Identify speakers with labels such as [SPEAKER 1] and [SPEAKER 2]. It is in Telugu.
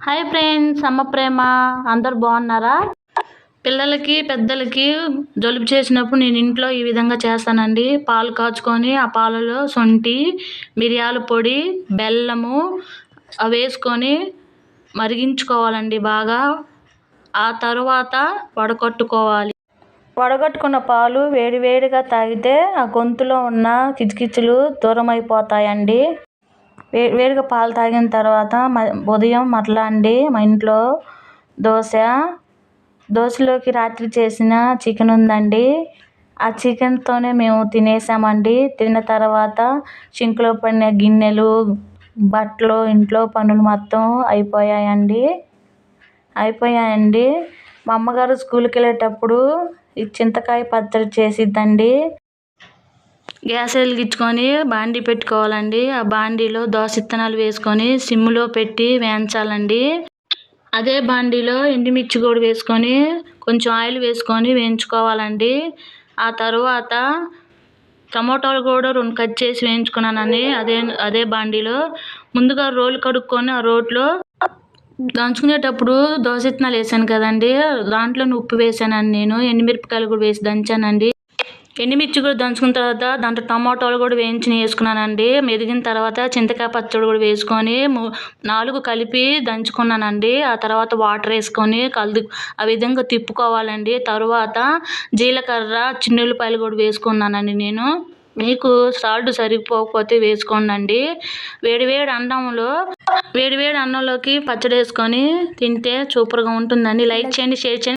[SPEAKER 1] హాయ్ ఫ్రెండ్స్, అమ్మ ప్రేమ అందరు బాగున్నారా? పిల్లలకి పెద్దలకి జలుబు చేసినప్పుడు నేను ఇంట్లో ఈ విధంగా చేస్తానండి. పాలు కాచుకొని ఆ పాలలో శొంఠి, మిరియాల పొడి, బెల్లము వేసుకొని మరిగించుకోవాలండి బాగా. ఆ తర్వాత వడకట్టుకోవాలి. వడగట్టుకున్న పాలు వేడివేడిగా తాగితే ఆ గొంతులో ఉన్న కిచకిచలు దూరం అయిపోతాయండి. వేడిగా పాలు తాగిన తర్వాత ఉదయం మరలా అండి మా ఇంట్లో దోశలోకి రాత్రి చేసిన చికెన్ ఉందండి. ఆ చికెన్తోనే మేము తినేసామండి. తిన్న తర్వాత సింక్లో పడిన గిన్నెలు, బట్టలు, ఇంట్లో పనులు మొత్తం అయిపోయాయండి. మా అమ్మగారు స్కూల్కి వెళ్ళేటప్పుడు ఈ చింతకాయ పచ్చడి చేసిద్దండి. గ్యాస్ వెలిగించుకొని బాండీ పెట్టుకోవాలండి. ఆ బాండీలో దోస విత్తనాలు వేసుకొని సిమ్లో పెట్టి వేయించాలండి. అదే బాండీలో ఎండుమిర్చి కూడా వేసుకొని కొంచెం ఆయిల్ వేసుకొని వేయించుకోవాలండి. ఆ తర్వాత టమోటాలు కూడా 2 కట్ చేసి వేయించుకున్నానండి. అదే బాండీలో ముందుగా రోలు కడుక్కొని ఆ రోట్లో దంచుకునేటప్పుడు దోస విత్తనాలు వేసాను కదండి, దాంట్లో ఉప్పు వేసానండి. నేను ఎండుమిరపకాయలు కూడా వేసి దంచానండి. ఎండుమిర్చి కూడా దంచుకున్న తర్వాత దాంట్లో టమాటాలు కూడా వేసుకున్నానండి. మెదిగిన తర్వాత చింతకాయ పచ్చడి కూడా వేసుకొని 4 కలిపి దంచుకున్నానండి. ఆ తర్వాత వాటర్ వేసుకొని ఆ విధంగా తిప్పుకోవాలండి. తర్వాత జీలకర్ర, చిన్నుల్లిపాయలు కూడా వేసుకున్నానండి నేను. మీకు సాల్ట్ సరిపోకపోతే వేసుకోండి. వేడివేడి అన్నంలోకి పచ్చడి వేసుకొని తింటే సూపర్గా ఉంటుందండి. లైక్ చేయండి, షేర్ చేయండి.